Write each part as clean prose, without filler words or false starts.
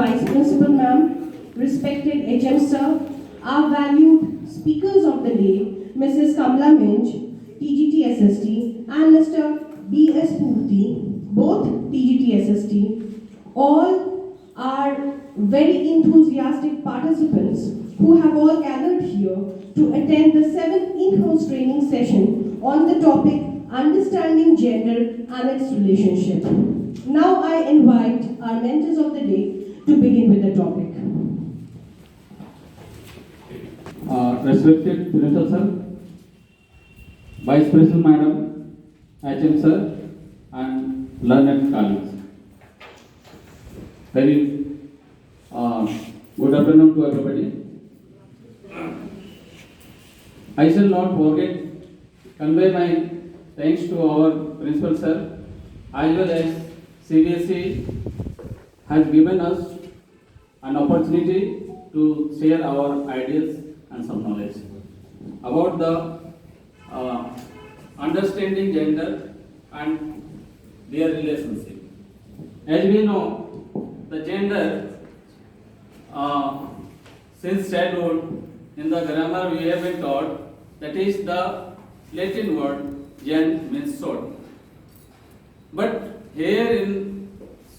Vice Principal Ma'am, respected HM Sir, our valued speakers of the day, Mrs. KAMLA MINJ, TGT SST, and Mr. B.S. PURTY, both TGT SST, all are very enthusiastic participants who have all gathered here to attend the 7th in-house training session on the topic Understanding Gender and its Relationship. Now I invite our mentors of the day to begin with the topic. Respected Principal Sir, Vice Principal Madam, HM Sir, and learned colleagues. Very good afternoon to everybody. I shall not forget convey my thanks to our Principal Sir as well as CBSE has given us an opportunity to share our ideas and some knowledge about the understanding gender and their relationship. As we know, the gender since childhood in the grammar we have been taught that is the Latin word gen means short. But here in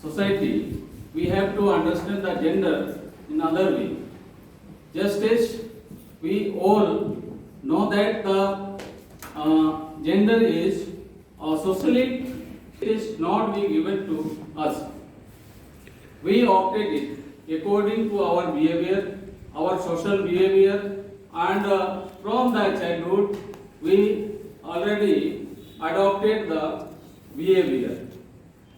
society we have to understand the gender in other way. Just as we all know that the gender is socially it is not being given to us. We opted it according to our behavior, our social behavior, and from the childhood we already adopted the behavior.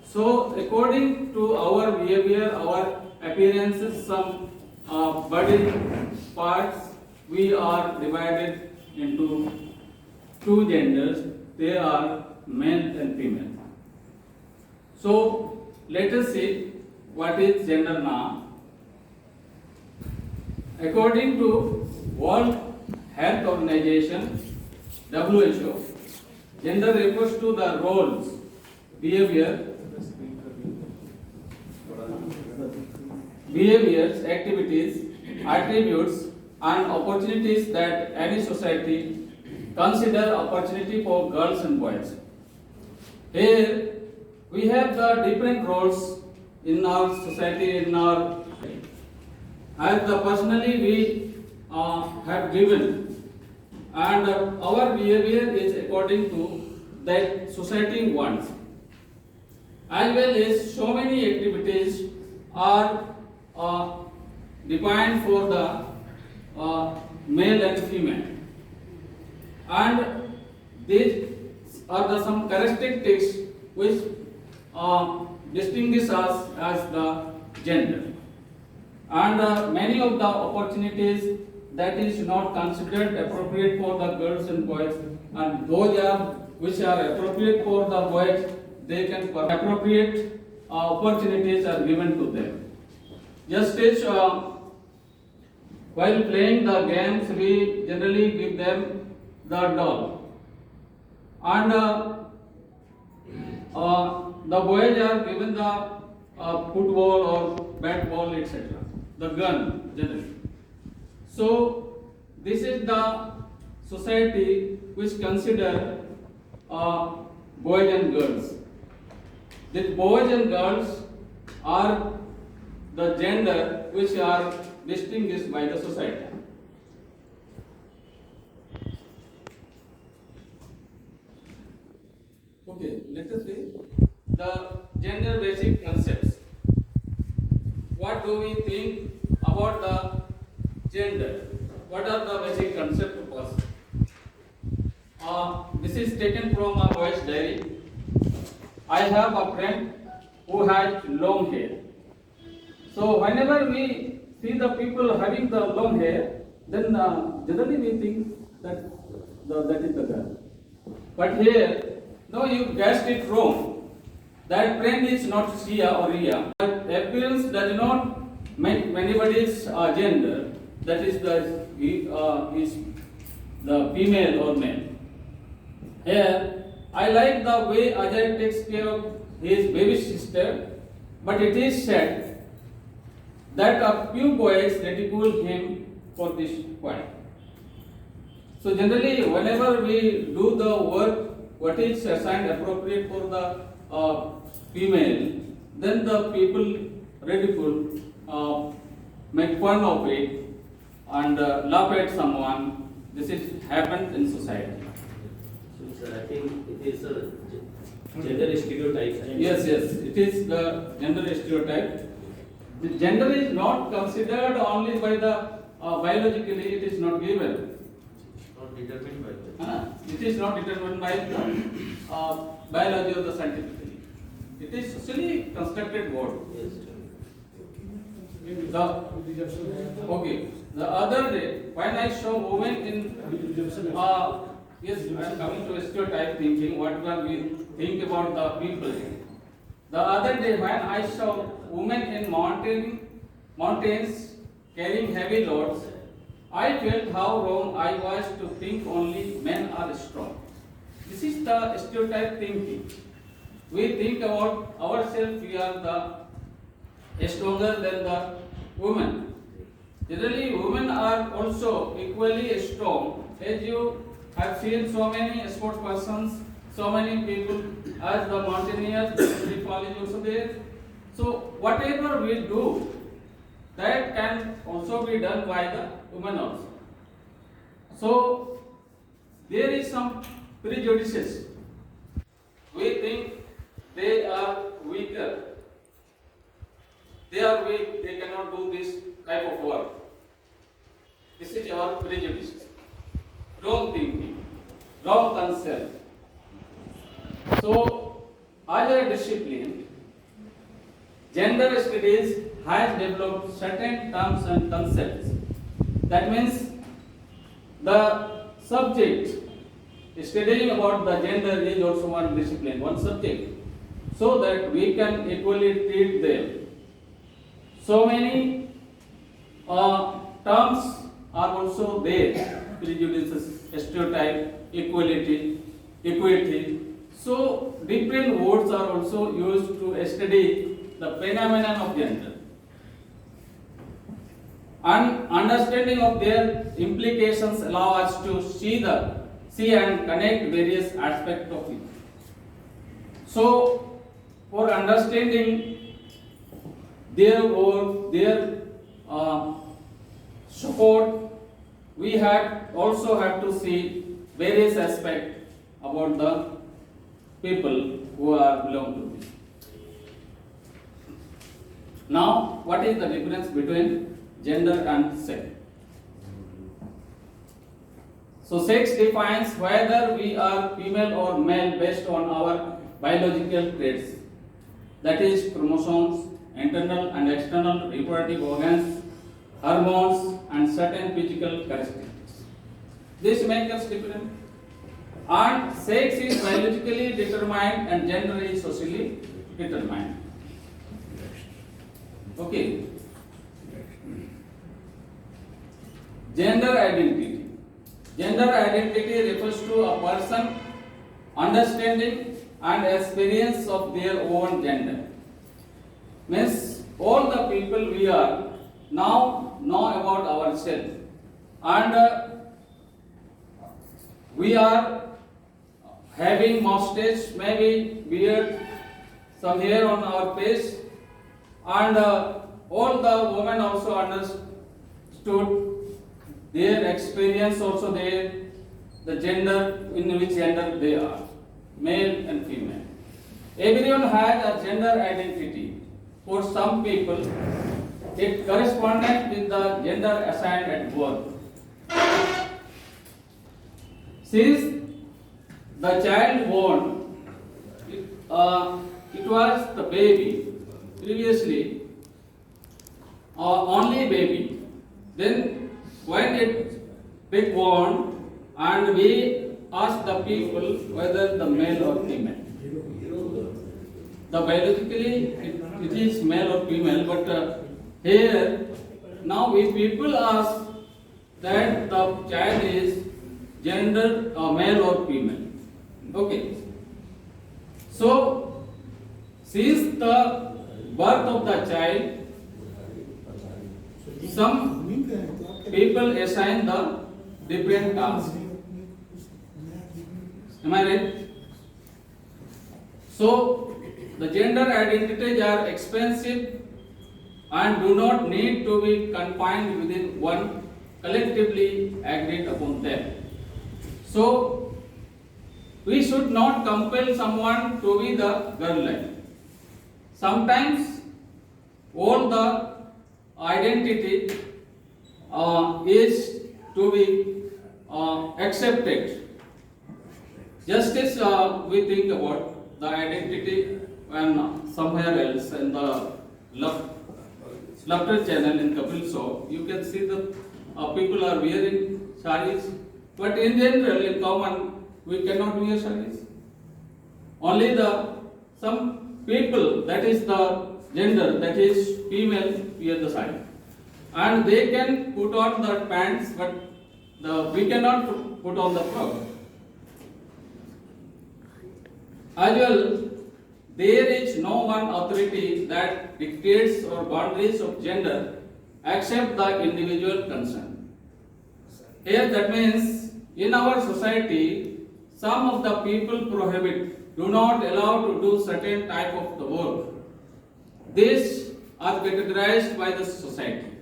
So according to our behavior, our appearances, some body parts, we are divided into two genders. They are male and female. So let us see what is gender now. According to World Health Organization, WHO, gender refers to the roles, behaviors, activities, attributes, and opportunities that any society consider opportunity for girls and boys. Here we have the different roles in our society, as the personally we have given, and our behavior is according to that society wants. As well as so many activities are defined for the male and female, and these are the some characteristics which distinguish us as the gender. And many of the opportunities that is not considered appropriate for the girls and boys, and those are which are appropriate for the boys, they can appropriate opportunities are given to them. Just as while playing the games, we generally give them the doll, and the boys are given the football or bat ball, etc. The gun generally. So this is the society which consider boys and girls. The boys and girls are the gender which are distinguished by the society. Okay, let us see the gender basic concepts. What do we think about the gender? What are the basic concepts of us? This is taken from a boy's diary. I have a friend who has long hair. So whenever we see the people having the long hair, then generally we think that that is the girl. But here, no, you guessed it wrong. That friend is not Shia or Ria. Appearance does not make anybody's gender. That is is the female or male. Here, I like the way Ajay takes care of his baby sister, but it is said that a few boys ridicule him for this point. So generally, whenever we do the work, what is assigned appropriate for the female, then the people ridicule, make fun of it, and laugh at someone. This is happened in society. So, sir, I think it is a gender stereotype. Yes, it is the gender stereotype. The gender is not considered only by the biologically. It is not given. Not determined by that. It is not determined by the biology or the scientifically. It is socially constructed word. Yes. Okay. The other day, when I saw women in yes, I am coming to stereotype thinking. What we think about the people. The other day, when I saw women in mountains carrying heavy loads, I felt how wrong I was to think only men are strong. This is the stereotype thinking. We think about ourselves, we are the stronger than the women. Generally, women are also equally strong. As you have seen so many sports persons, so many people as the mountaineers, the fall is also there. So whatever we do, that can also be done by the women also. So there is some prejudices. We think they are weaker. They are weak, they cannot do this type of work. This is our prejudice. Wrong thinking, wrong concept. So, as a discipline, gender studies has developed certain terms and concepts. That means the subject studying about the gender is also one discipline, one subject, so that we can equally treat them. So many terms are also there: prejudices, stereotype, equity. So different words are also used to study the phenomenon of gender. And understanding of their implications allow us to see and connect various aspects of it. So, for understanding their work, their support, we also have to see various aspects about the people who are belong to this. Now, what is the difference between gender and sex? So, sex defines whether we are female or male based on our biological traits, that is, chromosomes, internal and external reproductive organs, hormones, and certain physical characteristics. This makes us different. And sex is biologically determined and gender is socially determined. Okay. Gender identity. Gender identity refers to a person understanding and experience of their own gender. Means all the people we are now know about ourselves, and we are having mustache, maybe beard, some hair on our face, and all the women also understood their experience also there, the gender, in which gender they are, male and female. Everyone has a gender identity. For some people, it corresponds with the gender assigned at birth. Since the child born, it was the baby, previously only baby. Then when it big born, and we ask the people whether the male or female. The biologically it is male or female, but here now we people ask that the child is gender male or female. Okay. So since the birth of the child, some people assign the different tasks. Am I right? So, the gender identities are expensive and do not need to be confined within one, collectively agreed upon them. So, we should not compel someone to be the girl like. Sometimes all the identity is to be accepted. Just as we think about the identity when somewhere else in the laughter channel in Kapil Show, you can see the people are wearing saris, but in general, in common, we cannot wear saris. Only some people, that is the gender, that is female, wear the sari, and they can put on the pants, but we cannot put on the frock. As well, there is no one authority that dictates or boundaries of gender except the individual concerned. Here that means in our society, some of the people prohibit, do not allow to do certain type of the work. These are categorized by the society.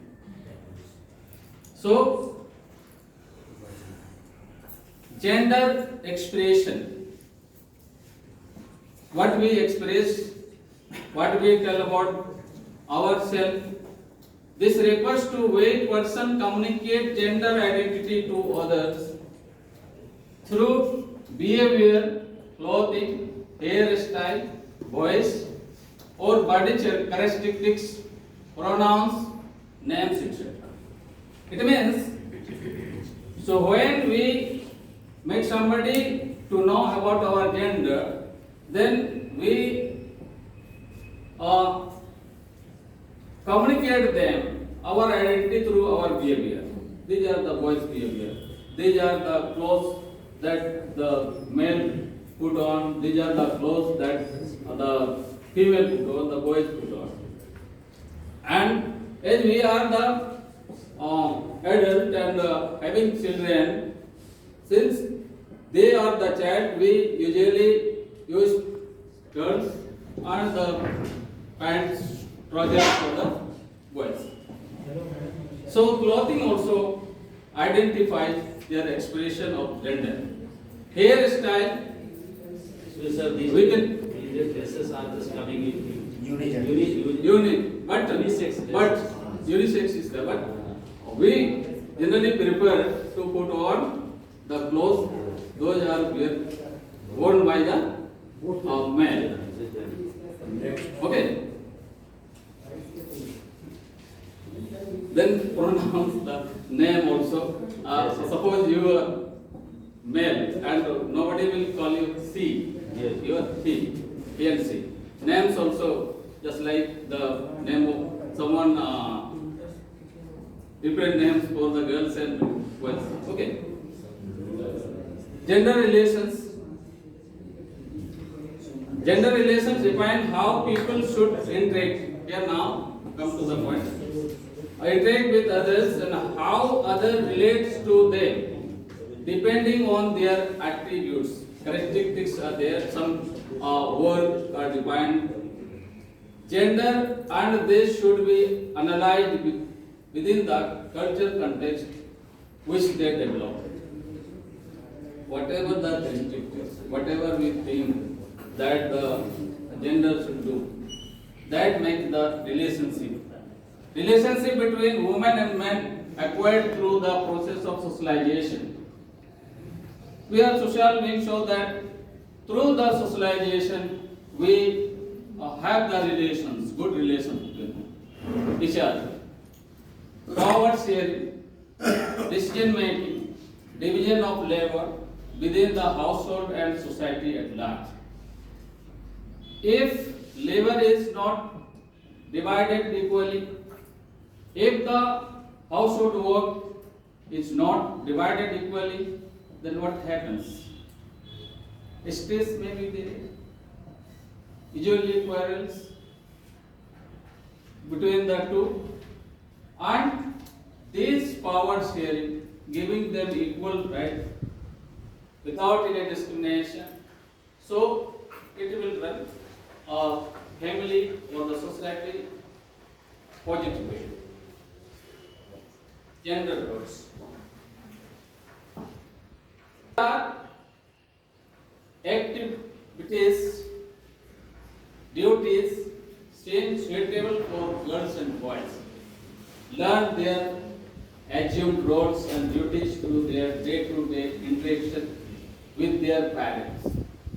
So, gender expression. What we express, what we tell about ourselves, this refers to way person communicate gender identity to others through behavior, clothing, hairstyle, voice, or body characteristics, pronouns, names, etc. It means, so when we make somebody to know about our gender, then we communicate them our identity through our behavior. These are the boys' behavior. These are the clothes that the male put on. These are the clothes that the female put on, the boys put on. And as we are the adult and having children, since they are the child, we usually use skirts and the pants, trousers for the boys. So clothing also identifies their expression of gender. Hairstyle, So sir, these dresses are just coming in unique, but unisex is there. But we generally prefer to put on the clothes those are worn by the male. Okay. Then pronouns the name also. Suppose you are male and nobody will call you C. Yes. You are he and C. Names also just like the name of someone, different names for the girls and boys. Okay. Gender relations. Gender relations define how people should interact. Here now, come to the point. Interact with others and how others relates to them, depending on their attributes. Characteristics are there. Some words are defined. Gender and this should be analyzed within the cultural context which they develop. Whatever the characteristics, whatever we think that the gender should do, that makes the relationship. Relationship between women and men acquired through the process of socialization. We are social beings, so that through the socialization we have the relations, good relations between each other. Power sharing, decision making, division of labor within the household and society at large. If labor is not divided equally, if the household work is not divided equally, then what happens? Stress may be there, usually quarrels between the two, and this power sharing, giving them equal right without any discrimination, so it will run a family or the society positively. Gender roles. Activities, duties seem suitable for girls and boys. Learn their assumed roles and duties through their day-to-day interaction with their parents,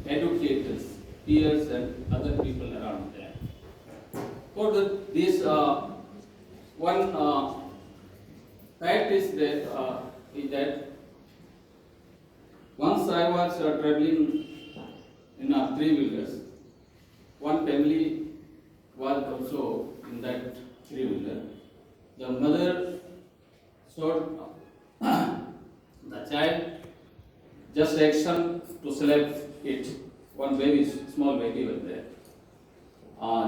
educators, peers, and other people around them. For this one fact is that once I was traveling in a three-wheelers, one family was also in that three-wheeler. The mother showed the child just action to select it. One baby, small baby was there,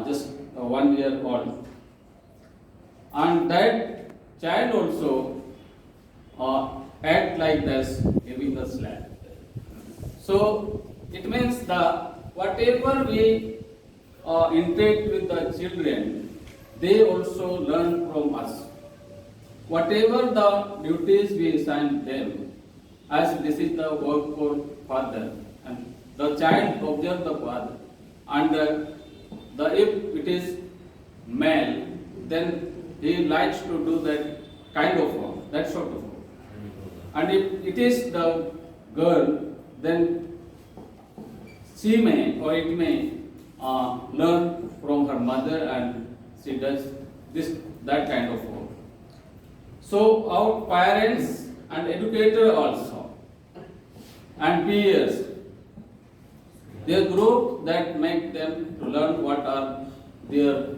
just 1 year old, and that child also act like this, giving the slap. So it means whatever we interact with the children, they also learn from us. Whatever the duties we assign them, as this is the work for father, and the child observe the father, and if it is male, then he likes to do that kind of work, that sort of work. And if it is the girl, then she may or it may learn from her mother, and she does that kind of work. So our parents and educator also, and peers, their group that make them to learn what are their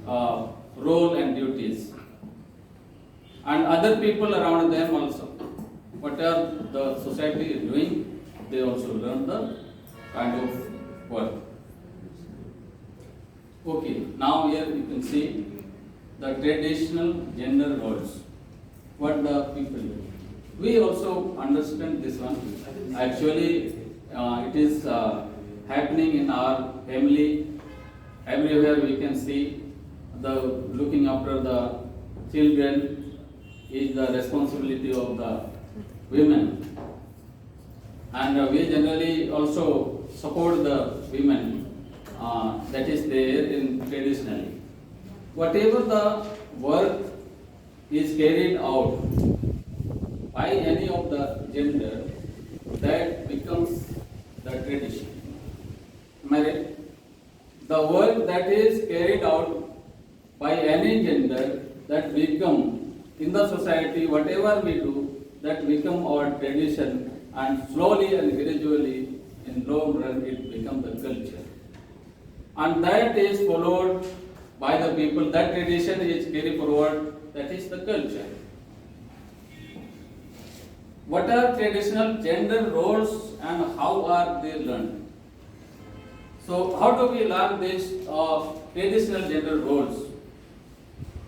role and duties, and other people around them also, what are the society is doing, they also learn the kind of work. Okay, now here you can see the traditional gender roles, what the people do. We also understand this one. Actually, it is happening in our family. Everywhere we can see the looking after the children is the responsibility of the women, and we generally also support the women that is there in traditionally. Whatever the work is carried out by any of the gender, that becomes the tradition. Am I right? The work that is carried out by any gender, that become in the society, whatever we do, that become our tradition, and slowly and gradually in long run it becomes the culture. And that is followed by the people, that tradition is carried forward, that is the culture. What are traditional gender roles and how are they learned? So how do we learn these traditional gender roles?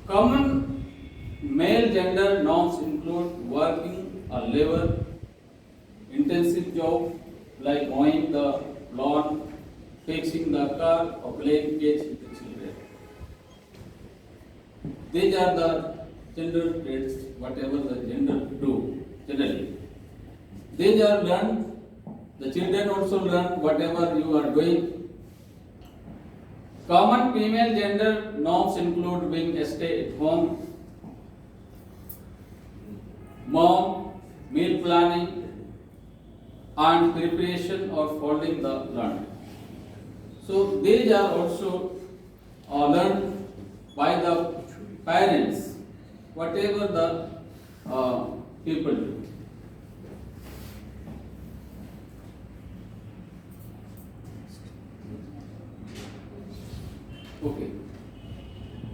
Common male gender norms include working a labor intensive job like mowing the lawn, fixing the car, or playing catch with the children. These are the gender traits, whatever the gender do generally. These are learned, the children also learn whatever you are doing. Common female gender norms include being a stay-at-home mom, meal planning, and preparation or folding the laundry. So these are also learned by the parents, whatever the people do. Okay.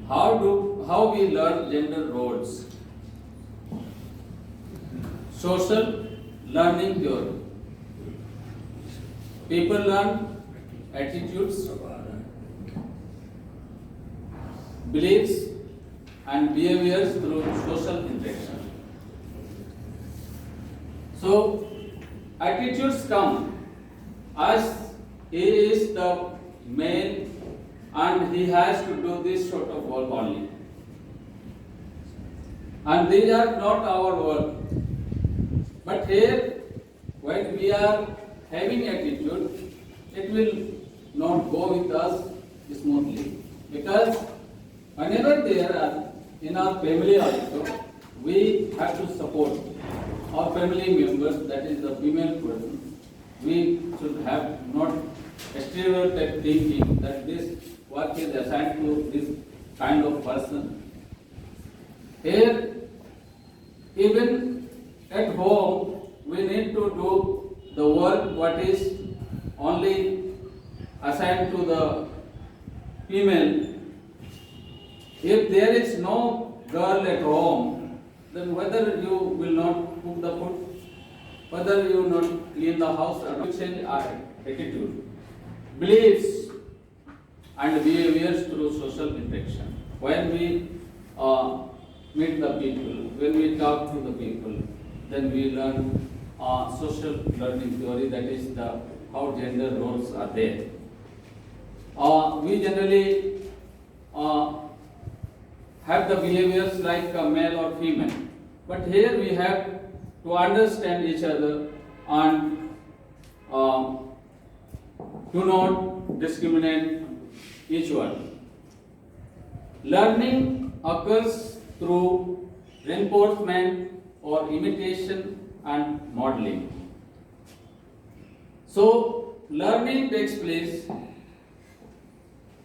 How we learn gender roles? Social learning theory. People learn attitudes, beliefs, and behaviors through social interaction. So, attitudes come as he is the male and he has to do this sort of work only. And these are not our work. But here, when we are having attitude, it will not go with us smoothly. Because whenever there are in our family also, we have to support our family members, that is the female person. We should have not stereotype thinking that this work is assigned to this kind of person. Here, even at home, we need to do the work what is only assigned to the female. If there is no girl at home, then whether you will not cook the food, whether you will not clean the house, or not change our attitude, beliefs, and behaviors through social interaction. When we meet the people, when we talk to the people, then we learn social learning theory, that is the how gender roles are there. We generally have the behaviors like male or female, but here we have to understand each other and do not discriminate each one. Learning occurs through reinforcement or imitation and modeling. So, learning takes place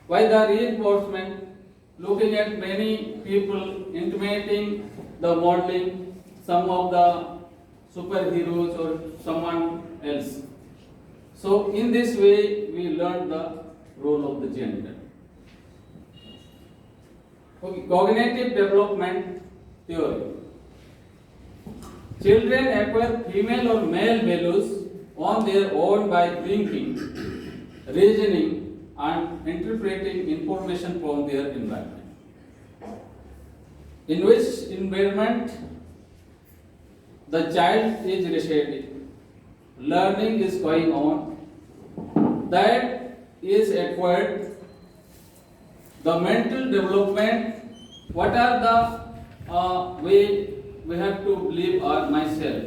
by the reinforcement, looking at many people, intimating the modeling, some of the superheroes or someone else. So, in this way, we learn the role of the gender. Okay, cognitive development theory. Children acquire female or male values on their own by thinking, reasoning, and interpreting information from their environment. In which environment the child is residing, learning is going on, that is acquired, the mental development, what are the way we have to live or myself,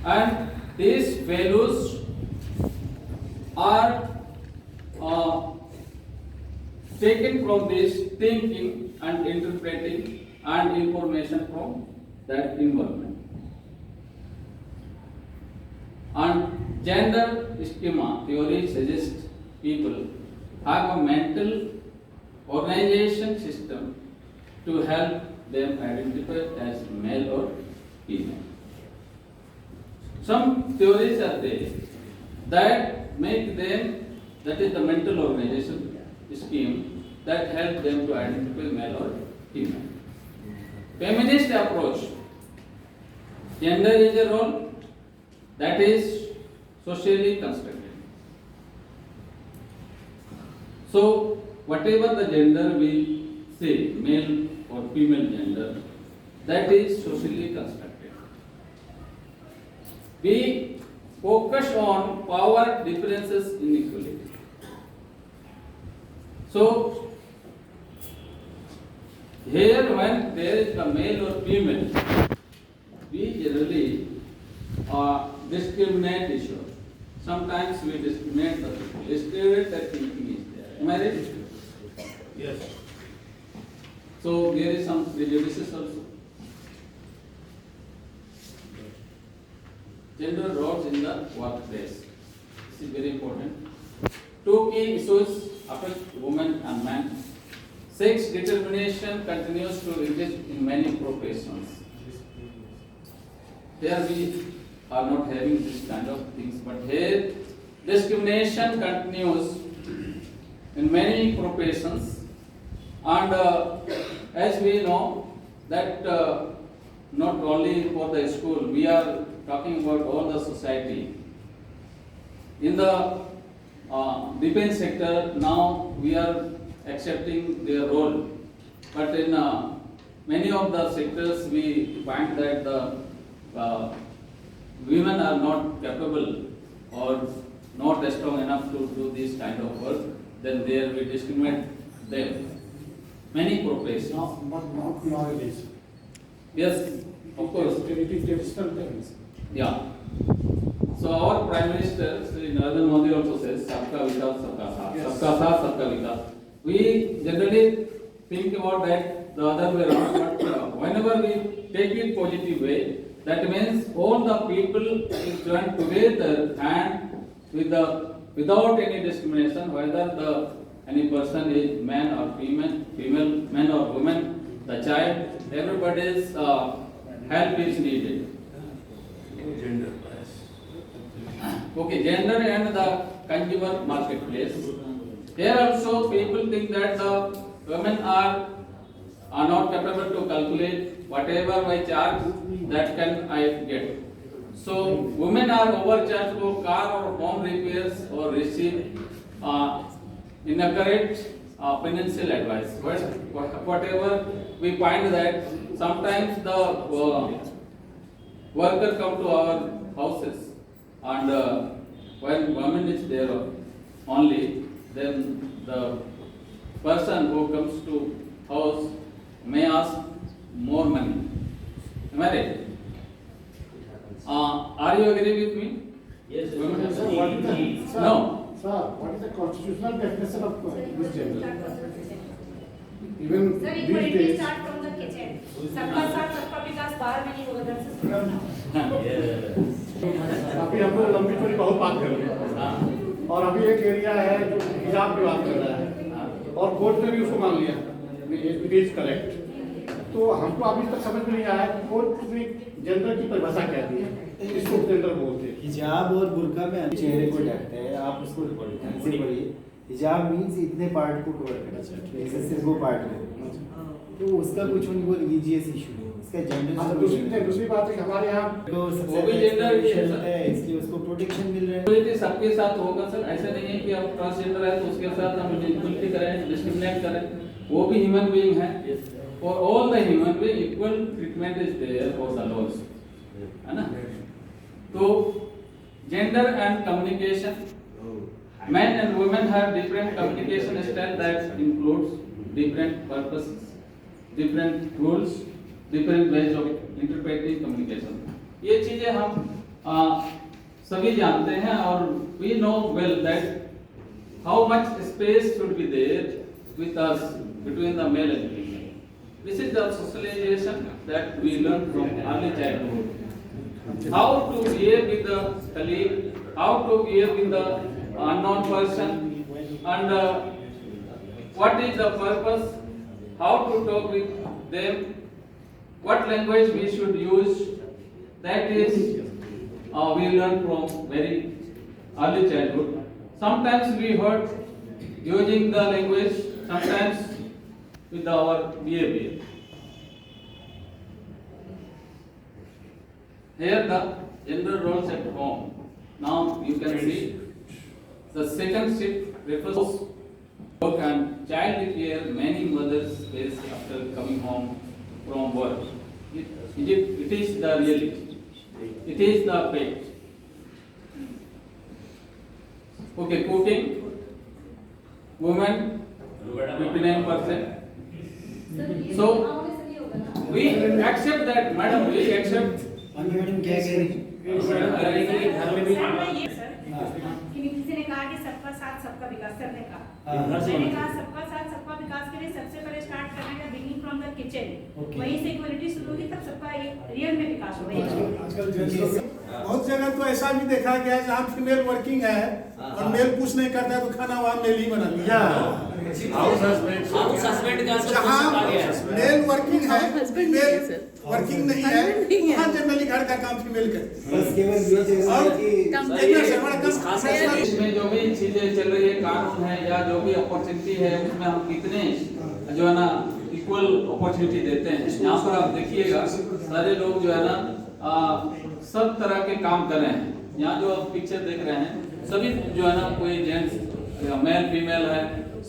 and these values are taken from this thinking and interpreting and information from that environment. And gender schema theory suggests people have a mental organization system to help them identify as male or female. Some theories are there that make them, that is the mental organization scheme that help them to identify male or female. Feminist approach. Gender is a role that is socially constructed. So, whatever the gender we say, male or female gender, that is socially constructed. We focus on power differences inequality. So, here when there is the male or female, we generally discriminate each other. Sometimes we discriminate the people. Stereotype thinking is there. Am I right? Yes. So there is some prejudices also. Gender roles in the workplace. This is very important. Two key issues affect women and men. Sex determination continues to exist in many professions. Here we are not having this kind of things, but here discrimination continues in many professions, and as we know that not only for the school, we are talking about all the society. In the defense sector, now we are accepting their role, but in many of the sectors we find that the women are not capable or not strong enough to do this kind of work, then there we discriminate them. Many professions. Not nowadays. Yes, of course. It is traditional things. Yeah. So our Prime Minister, Shri Narendra Modi also says, "Sabka Vikas, Sabka Saath." Yes. Sabka Saath, Sabka Vikas. We generally think about that the other way around, but whenever we take it positive way, that means all the people is joined together and without any discrimination, whether any person is man or female, man or woman, the child, everybody's help is needed. Gender bias. Okay, gender and the consumer marketplace. Here also people think that the women are not capable to calculate whatever I charge, that can I get. So women are overcharged for car or home repairs or receive inaccurate financial advice. Whatever we find that sometimes the worker come to our houses and when woman is there only, then the person who comes to house may ask more money. Am I right? Are you agree with me? Yes. Women Sir, what is the, sir, No. Sir, what is the constitutional definition of this gender? Even sir these equality days, start from the kitchen सबका साथ सबका विकास बाहर में नहीं होगा घर से शुरू होना Yes. अभी हम लोग लंबी चौड़ी बहुत बात कर रहे हैं हाँ, और अभी एक एरिया है जो हिजाब की बात कर रहा है हाँ। और कोर्ट ने भी उसको मान लिया इट इज करेक्ट। तो हमको अभी तक समझ में नहीं आया कि कोर्ट ने जेंडर की परिभाषा क्या दी है, इसको जेंडर बोलते हैं। हिजाब और बुर्का में चेहरे को ढकते हैं, आप उसको ढंग से पढ़िए। हिजाब मीन्स इतने पार्ट को कवर करना चाहिए, जैसे सिर्फ वो पार्ट को, तो उसका कुछ उनको रिलीजियस इशू है, इसका जेंडर दूसरी बात है कि हमारे यहाँ तो वो भी gender ही है, सर। है, इसलिए उसको प्रोटेक्शन मिल रहा है। इक्वलिटी सबके साथ होगा सर, ऐसा नहीं है कि आप ट्रांसजेंडर है तो उसके साथ हम इक्वलिटी करें, डिस्क्रिमिनेट करें। वो भी ह्यूमन बीइंग है। For all the human being, equal treatment is there for the laws, है ना? तो gender and communication, men and women have different communication style that includes different purposes, different rules, different ways of interpreting communication. ये चीजें हम सभी जानते हैं और we know well that how much space should be there with us between the male and female. This is the socialization that we learn from early childhood. How to behave with the colleague, how to behave with the unknown person, and what is the purpose, how to talk with them, what language we should use. That is we learn from very early childhood. Sometimes we hurt using the language, sometimes with our behavior. Here the gender roles at home. Now you can see the second shift refers to work and child care many mothers face after coming home from work. It is the reality. It is the fact. Okay, cooking, women 59%. So we accept that, madam. We accept. Madam क्या कह रही किसी ने कहा कि सबका साथ सबका विकास करने का हाँ, मैंने कहा सबका साथ सबका विकास के लिए सबसे पहले स्टार्ट करने का बिगिनिंग फ्रॉम द किचन, वहीं से इक्वलिटी शुरू होगी, तब सबका एक रियल में विकास होगा। बहुत जगह तो ऐसा भी देखा गया है जहाँ फीमेल वर्किंग है और मेल पुश नहीं करता है तो खाना वहाँ मेल ही बनाता है। हाउस हस्बैंड का जहाँ मेल वर्किंग है फीमेल वर्किंग नहीं है वहाँ जनरली घर का काम फीमेल करती है। बस केवल ये जगह और है कि एक से बड़ा कम इसमें जो भी चीजें चल रही है, कानून है या जो भी अपॉर्चुनिटी है, उसमें हम कितने जो है ना इक्वल अपॉर्चुनिटी देते हैं। यहाँ पर आप देखिएगा सारे लोग जो है ना सब तरह के काम कर रहे हैं। यहाँ जो आप पिक्चर देख रहे हैं सभी जो है ना, कोई जेंट्स मेल फीमेल है,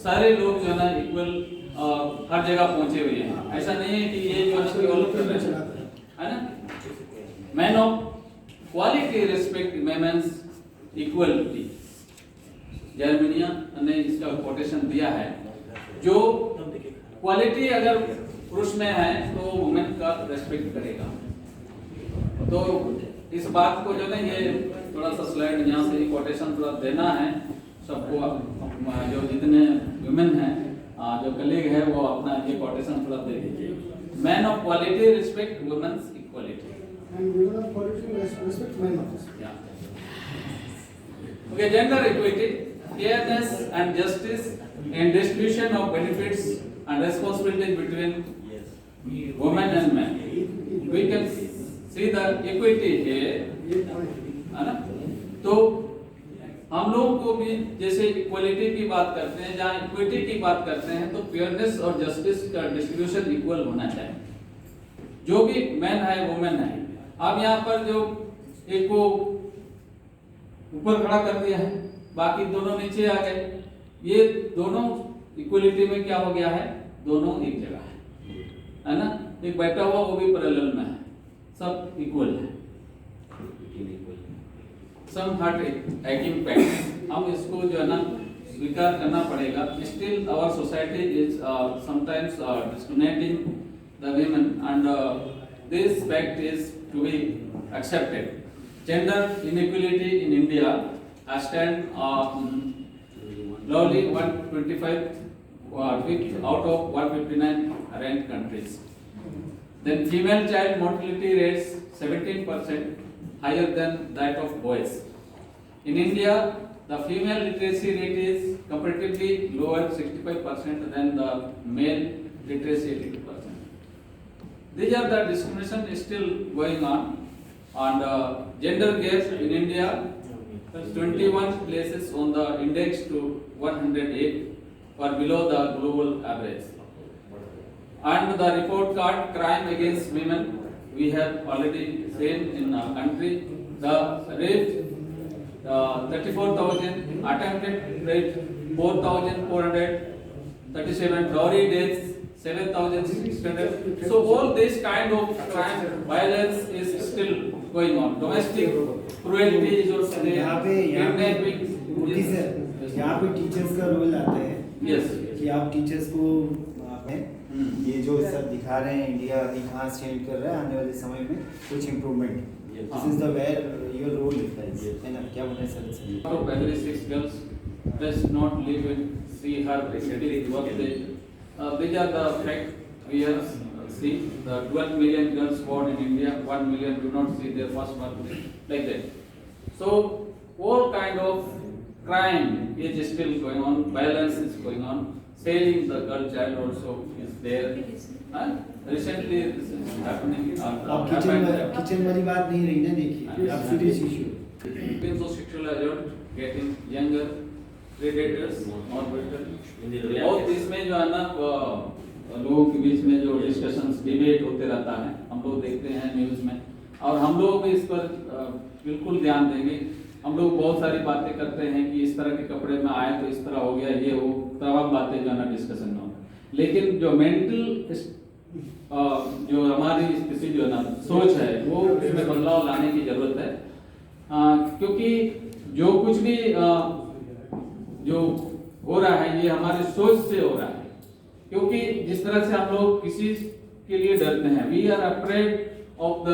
सारे लोग जो है ना इक्वल हर जगह पहुंचे हुए हैं। ऐसा नहीं है कि ये जो है डेवलप कर रहे हैं, है ना। Man of quality respect women's equality, Germania ने इसका कोटेशन दिया है। जो क्वालिटी अगर पुरुष में है तो वुमेन का रेस्पेक्ट करेगा। तो इस बात को जो है ये थोड़ा सा स्लाइड यहाँ से कोटेशन थोड़ा देना है सबको, जो जितने वुमेन हैं, जो कलीग है वो अपना ये कोटेशन थोड़ा दे दीजिए। Man of quality respect women's equality. Okay, gender equity, fairness and justice in distribution of benefits and responsibilities between women and men. We can see the equity here, है ना। तो हम लोग को भी जैसे इक्वलिटी की बात करते हैं, जहाँ इक्विटी की बात करते हैं तो फेयरनेस और जस्टिस का डिस्ट्रीब्यूशन इक्वल होना चाहिए। जो भी मैन है वुमेन है। अब यहाँ पर जो एक को ऊपर खड़ा कर दिया है, बाकी दोनों नीचे आ गए। ये दोनों इक्वलिटी में क्या हो गया है, दोनों एक जगह है ना। एक बैठा हुआ वो भी पैरेलल में है, सब इक्वल है। सम हार्ट एकिंग पेन, हम इसको जो है ना स्वीकार करना पड़ेगा। Still our society is sometimes discriminating the women and this fact is to be accepted. Gender inequality in India has stand lowly 125 out of 159 ranked countries. Then female child mortality rates 17% higher than that of boys. In India, the female literacy rate is comparatively lower 65% than the male literacy 82%. These are the discrimination is still going on. And gender gaps in India, 21 places on the index to 108 or below the global average. And the report card crime against women, we have already seen in our country. The rape 34,000, attempted rape 4,437, dowry deaths 7,600. So all this kind of crime violence is still going on. Domestic cruelty is also there. यहाँ पे teachers का role आता है। Yes. कि आप teachers को ये जो सब दिखा रहे हैं इंडिया अभी कहाँ चेंज कर रहा है, आने वाले समय में कुछ improvement. This is the where your role is, है ना। क्या बोले sir? Out of every 6 girls does not live in see her residing workplace. These are the facts we have seen. The 12 million girls born in India, 1 million do not see their first birthday, like that. So all kind of crime is still going on, violence is going on. Selling the girl child also is there. Recently this is happening. अब kitchen वाली बात नहीं रही ना, देखिए अब serious issue. Victims of sexual assault getting younger, predators more better. और इसमें जो है ना लोगों के बीच में जो डिस्कशंस डिबेट होते रहता है, हम लोग देखते हैं न्यूज़ में, और हम लोग भी इस पर बिल्कुल ध्यान देंगे। हम लोग बहुत सारी बातें करते हैं कि इस तरह के कपड़े में आए तो इस तरह हो गया, ये हो, तमाम बातें जो है ना डिस्कशन में हो। लेकिन जो मेंटल जो हमारी स्थिति जो है ना सोच है, वो इसमें बदलाव लाने की जरूरत है। क्योंकि जो कुछ भी जो हो रहा है ये हमारी सोच से हो रहा है। क्योंकि जिस तरह से हम लोग किसी के लिए डरते हैं, we are afraid of the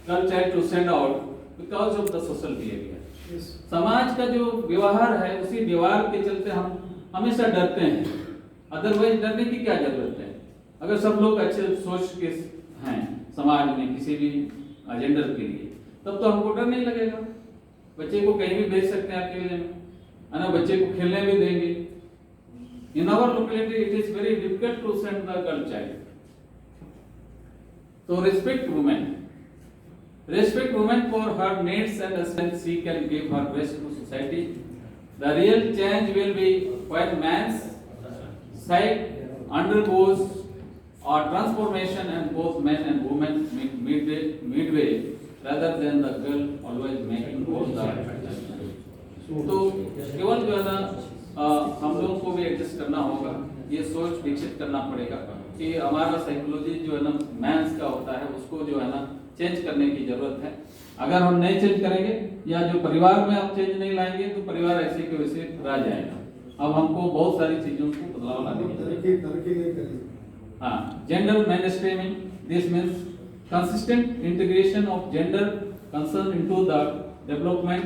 girl child to send out because of the social behaviour. समाज का जो व्यवहार है, उसी व्यवहार के चलते हम हमेशा डरते हैं। अदरवाइज डरने की क्या जरूरत है? अगर सब लोग अच्छे सोच के हैं समाज में किसी भी जेंडर के लिए, तब तो हमको डर नहीं लगेगा। बच्चे को कहीं भी भेज सकते हैं अकेले में, है ना, बच्चे को खेलने भी देंगे। In our locality, it is very difficult to send the girl child. So respect women. Respect women for her needs and strength she can give her best to society. The real change will be when man's side undergoes a transformation and both men and women meet midway rather than the girl always making all the तो केवल जो है ना हम लोगों को भी adjust करना होगा, ये सोच विकसित करना पड़ेगा कि हमारा साइकोलॉजी जो है ना मैंस का होता है उसको जो है ना चेंज करने की जरूरत है। अगर हम नहीं चेंज करेंगे या जो परिवार में हम चेंज नहीं लाएंगे तो परिवार ऐसे के वैसे रह जाएगा। अब हमको बहुत सारी चीजों को बदलाव लाने की जरूरत है। हाँ, gender mainstreaming, this means consistent integration of gender concern into the development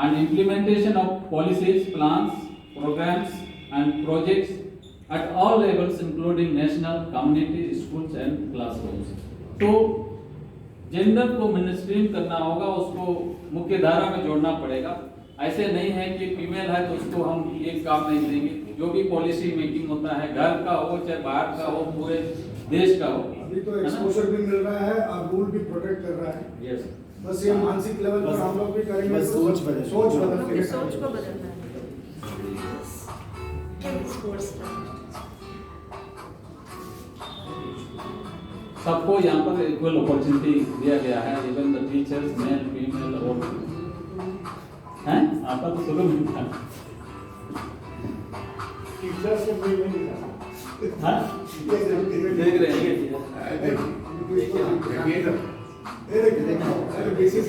and implementation of policies, plans, programs and projects at all levels including national, community, schools and classrooms. तो जेंडर को मेनस्ट्रीम करना होगा, उसको मुख्य धारा में जोड़ना पड़ेगा। ऐसे नहीं है कि फीमेल है तो उसको हम एक काम नहीं देंगे। जो भी पॉलिसी मेकिंग होता है, घर का हो चाहे बाहर का हो, पूरे देश का हो, अभी तो एक्सपोजर भी मिल रहा है और रूल भी प्रोटेक्ट कर रहा है। यस, बस ये मानसिक लेवल पर हम लोग भी करेंगे, बस तो सोच बदल- सोच हम बदल लोग की के सोच को बदलना है। सबको यहाँ पर इक्वल अपॉर्चुनिटी दिया गया है, even the teachers, male female और हैं आप तो शुरू में था। टीचर्स से कोई नहीं दिखा। हाँ? देख रहे हैं अरे बेसिस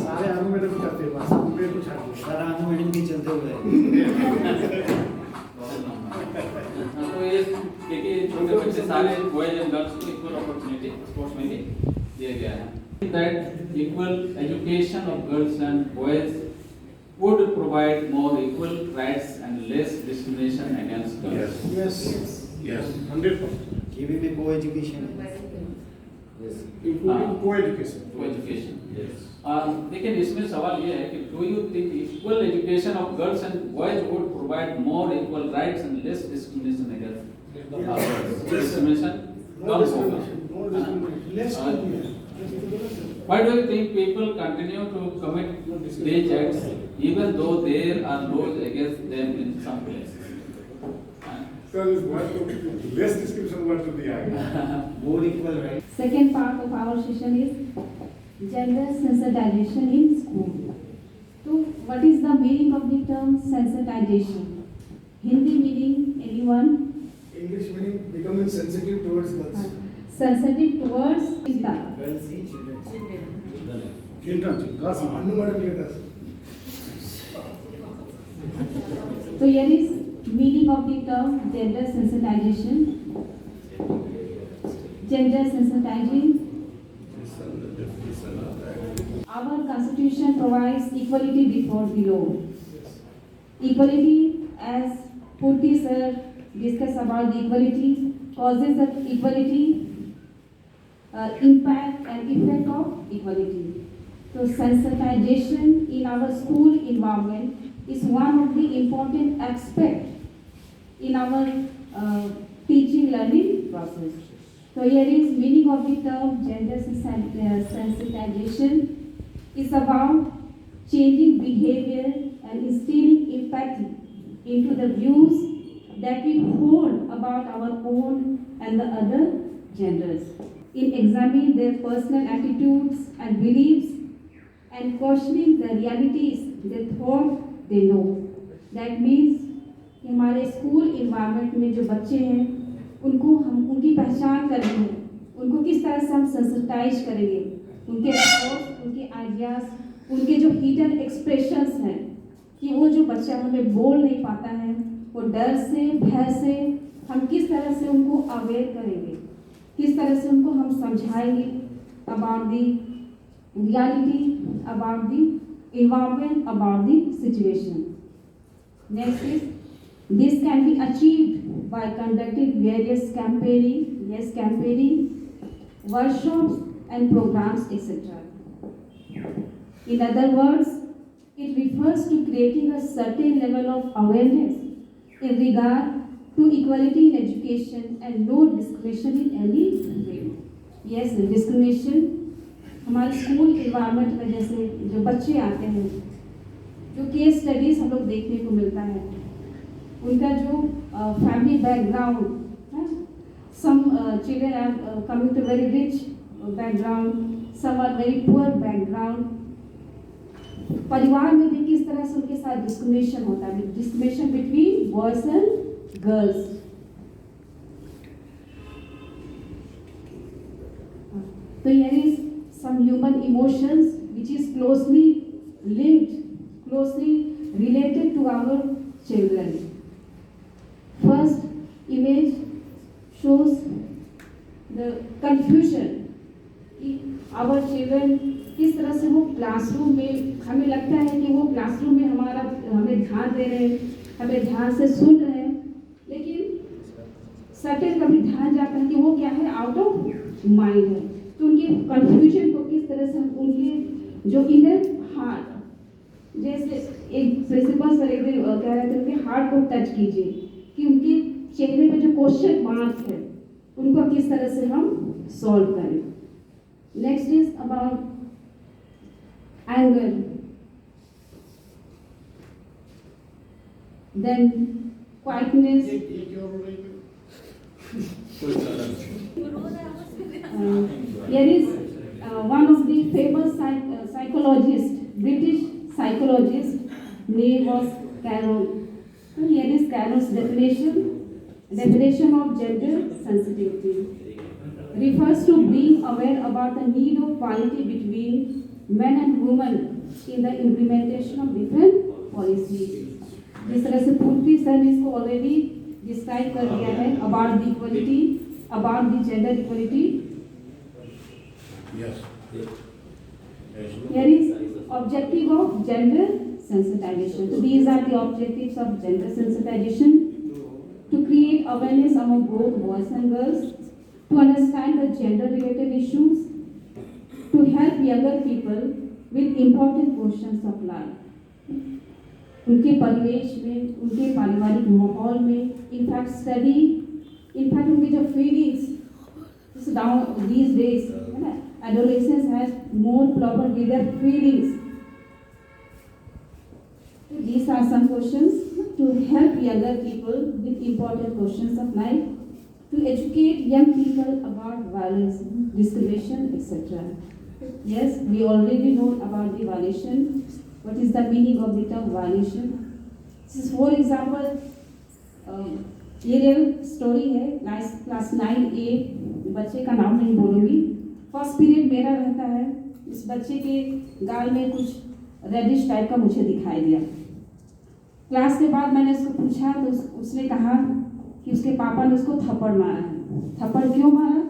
सारे अनुमेडम करते हैं, बस उनपे कुछ हट गया। सर आनु मैडम के चलते हुए तो ये देखिए छोटे बच्चे सारे बॉयज एंड गर्ल्स को इक्वल अपॉर्चुनिटी स्पोर्ट्स में भी दिया गया है। That equal education of girls and boys would provide more equal rights and less discrimination against girls. Yes, Yes, 100%. Kiwi में को एजुकेशन है। including co-education. Co-education. लेकिन इसमें सवाल ये है कि do you think equal education of girls and boys would provide more equal rights and less discrimination against girls? Discrimination कम होगा। No discrimination. Less discrimination. Why do you think people continue to commit these acts even though there are laws against them in some places? Sir, less description what to be More equal right. Second part of our session is gender sensitization in school. So, what is the meaning of the term sensitization? Hindi meaning, anyone? English meaning becoming sensitive towards girls. Sensitive towards is the Girls he children. Children, girls. Anu madam ये girls. So here is meaning of the term gender sensitization. Gender sensitizing. Our constitution provides equality before the law. Equality, as PURTY sir discussed about the equality, causes of equality, impact and effect of equality. So sensitization in our school environment is one of the important aspects in our teaching learning process. So here is meaning of the term gender sensitization is about changing behavior and instilling empathy into the views that we hold about our own and the other genders. In examining their personal attitudes and beliefs and questioning the realities they thought they know. That means कि हमारे school environment में जो बच्चे हैं उनको हम उनकी पहचान करेंगे, उनको किस तरह से हम सेंसिटाइज करेंगे, उनके थॉट्स, उनके आइडियाज, उनके जो हिडन एक्सप्रेशंस हैं कि वो जो बच्चा हमें बोल नहीं पाता है, वो डर से, भय से हम किस तरह से उनको अवेयर करेंगे, किस तरह से उनको हम समझाएंगे about the reality, about the environment, about the situation. Next is, this can be achieved by conducting various campaigning, workshops and programs, etc. In other words, it refers to creating a certain level of awareness in regard to equality in education and no discrimination in any way. Yes, discrimination हमारे school environment में जैसे जो बच्चे आते हैं, जो case studies हम लोग देखने को मिलता है, उनका जो family background, some children are coming to very rich background, some are very poor background. परिवार में भी किस तरह से उनके साथ डिस्क्रिमिनेशन होता है, discrimination between boys and girls. So here is some human emotions which is closely linked, closely related to our children. First image shows the confusion. Our children किस तरह से वो क्लासरूम में, हमें लगता है कि वो क्लासरूम में हमें ध्यान दे रहे हैं, हमें ध्यान से सुन रहे हैं, लेकिन सटल कभी ध्यान जाता है कि वो क्या है, आउट ऑफ माइंड है. तो उनके कंफ्यूजन को किस तरह से हम उनके जो इनर हार्ट, जैसे एक प्रिंसिपल सर एक दिन कह रहे थे उनके हार्ट को टच कीजिए कि उनके चेहरे में जो क्वेश्चन मार्क है उनको किस तरह से हम सॉल्व करें. Next is about anger, then quietness. Here is one of the famous psychologist, British psychologist, name was Carol. So here is Carol's definition of gender sensitivity. Refers to being aware about the need of equality between men and women in the implementation of different policies. जिस तरह से पूर्ति sir ने इसको already describe कर दिया है about the equality, about the gender equality. Yes. Here is objective of gender sensitization. So these are the objectives of gender sensitization: to create awareness among both boys and girls, to understand the gender-related issues, to help younger people with important questions of life. उनके परिवेश में, उनके पारिवारिक माहौल में, in fact study, in fact उनकी जो feelings, down these days, है ना, adolescence has more problem with their feelings. These are some questions to help younger people with important questions of life, to educate young people about violence, discrimination, etc. Yes, we already know about the violation. What is the meaning of the term violation? This is, for example, ये real story है. Class 9A बच्चे का नाम नहीं बोलूँगी. First period मेरा रहता है. इस बच्चे के गाल में कुछ रेडिश टाइप का मुझे दिखाई दिया. क्लास के बाद मैंने उसको पूछा तो उसने कहा कि उसके पापा ने उसको थप्पड़ मारा है. थप्पड़ क्यों मारा?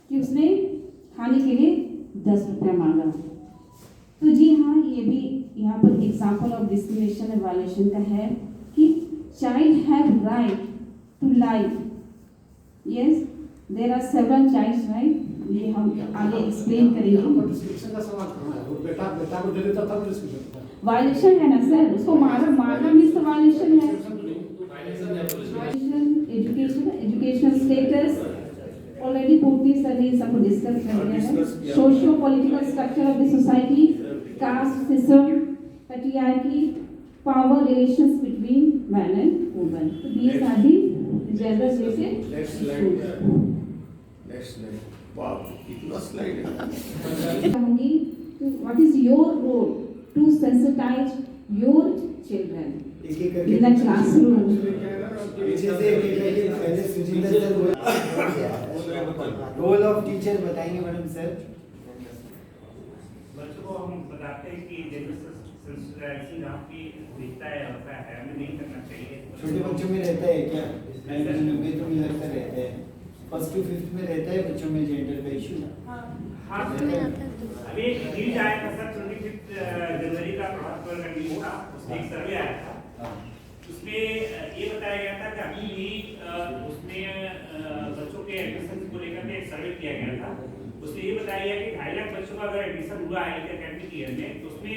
कि उसने खाने के लिए 10 रुपया मांगा. तो जी हाँ, ये भी यहाँ पर example of discrimination and violation का है कि child have right to life. Yes, there are several childs right. ये हम आगे एक्सप्लेन करेंगे. वायलेशन है ना सर, उसको मारना मीन्स वायलेशन है. एजुकेशनल स्टेटस ऑलरेडी पूर्ति सर ने सबको डिस्कस कर दिया है. Socio political structure of the society, caste system, patriarchy, power relations between man and woman. So these are the gender related. Next slide. Wow, it was slide. What is your role to sensitize your children in the classroom? Role of teacher बताएंगे madam sir. बच्चों को हम बताते हैं कि gender sensitisation आपकी दिखता है, होता है, हमें नहीं करना चाहिए. छोटे बच्चों में रहता है क्या? 90 तो मुझे लगता रहता है. 1st to 5th में रहता है बच्चों में जेंडर का इशू. हाँ, अभी एक न्यूज आया था सर, 25 जनवरी का प्रभात खबर का न्यूज था. उसमें एक सर्वे आया था. उसमें ये बताया गया था कि अभी भी उसमें बच्चों के एडमिशन को लेकर के एक सर्वे किया गया था. उसमें ये बताया गया कि 2.5 लाख बच्चों का अगर एडमिशन हुआ है एकेडमिक ईयर में, तो उसमें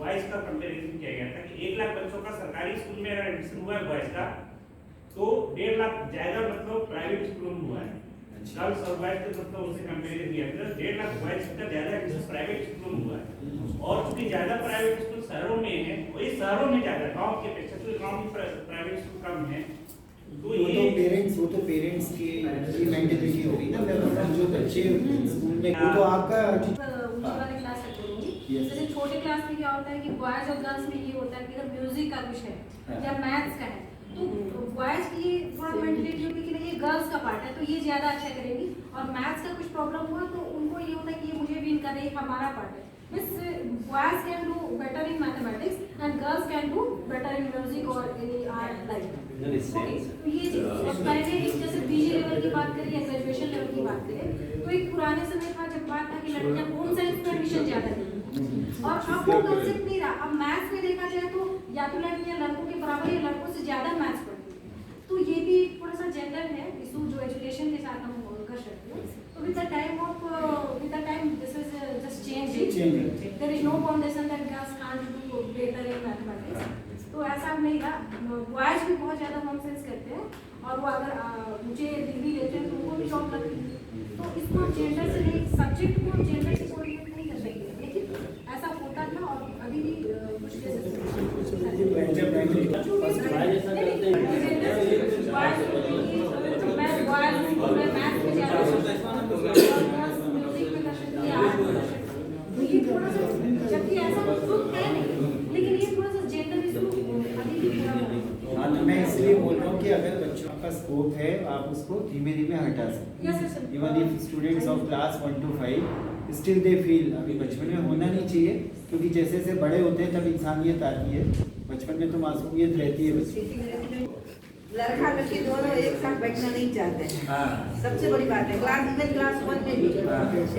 बॉयज का कंपेरिजन किया गया था कि 1 लाख बच्चों का सरकारी स्कूल में अगर एडमिशन हुआ है बॉयज का, तो 1.5 लाख ज्यादा मतलब प्राइवेट स्कूलों में हुआ है। गर्ल्स और बॉयज के मतलब उससे कंपेरिजन किया तो 1.5 लाख बॉयज का ज्यादा प्राइवेट स्कूलों में हुआ है। और चूंकि ज्यादा प्राइवेट स्कूल शहरों में है, वही शहरों में ज्यादा, गांव के अपेक्षा तो गांव में प्राइवेट स्कूल कम है। तो ये पेरेंट्स की मेंटेलिटी हो गई ना, जो बच्चे स्कूल में वो तो आपका ऊंची वाले क्लास तक बोलूंगी। जैसे छोटे क्लास में क्या होता है कि बॉयज और गर्ल्स में ये होता है कि अगर म्यूजिक का कुछ है या मैथ्स का है तो बॉयज की ये थोड़ा मेंटेलिटी होती है कि नहीं ये गर्ल्स का पार्ट है तो ये ज्यादा अच्छा करेंगी, और मैथ्स का कुछ प्रॉब्लम हुआ तो उनको ये होता है कि ये मुझे भी इनका नहीं हमारा पार्ट है। Boys can do better in mathematics and girls can do better in music or any art like okay, तो ये चीज पहले एक जैसे पीजी लेवल की बात करें या ग्रेजुएशन लेवल की बात करें तो एक पुराने समय था जब बात था कि लड़कियां होम साइंस में एडमिशन ज्यादा थी, और अब वो कंसेप्ट नहीं रहा। अब मैथ्स में देखा जाए तो या तो लड़कियां लड़कों के बराबर या लड़कों से ज्यादा मैथ्स पढ़ती है, तो ये भी थोड़ा सा जेंडर है इशू जो एजुकेशन के साथ हम कर सकते हैं। तो with the time this is just changing. There is no foundation that girls can't do better in mathematics. तो ऐसा नहीं रहा। बॉयज भी बहुत ज्यादा होम साइंस करते हैं और वो अगर मुझे डिग्री लेते हैं तो उनको भी जॉब लगती है। तो इसको जेंडर से नहीं, सब्जेक्ट को जेंडर से कोरिलेट नहीं कर सकते, लेकिन ऐसा होता था और अभी भी कुछ ये थोड़ा सा जबकि ऐसा तो है नहीं, लेकिन ये थोड़ा सा जेंडर इशू अभी भी पूरा हो। हाँ, तो मैं इसलिए बोल रहा हूँ कि अगर बच्चों का स्कोप है आप उसको धीमे धीमे हटा सकते हैं। Even if students of class 1 to 5 still they feel अभी बचपन में होना नहीं चाहिए, क्योंकि जैसे जैसे बड़े होते हैं तब इंसानियत आती है, बचपन में तो मासूमियत रहती है बच्चे। लड़का लड़की दोनों एक साथ बैठना नहीं चाहते हैं। सबसे बड़ी बात है क्लास 1 में भी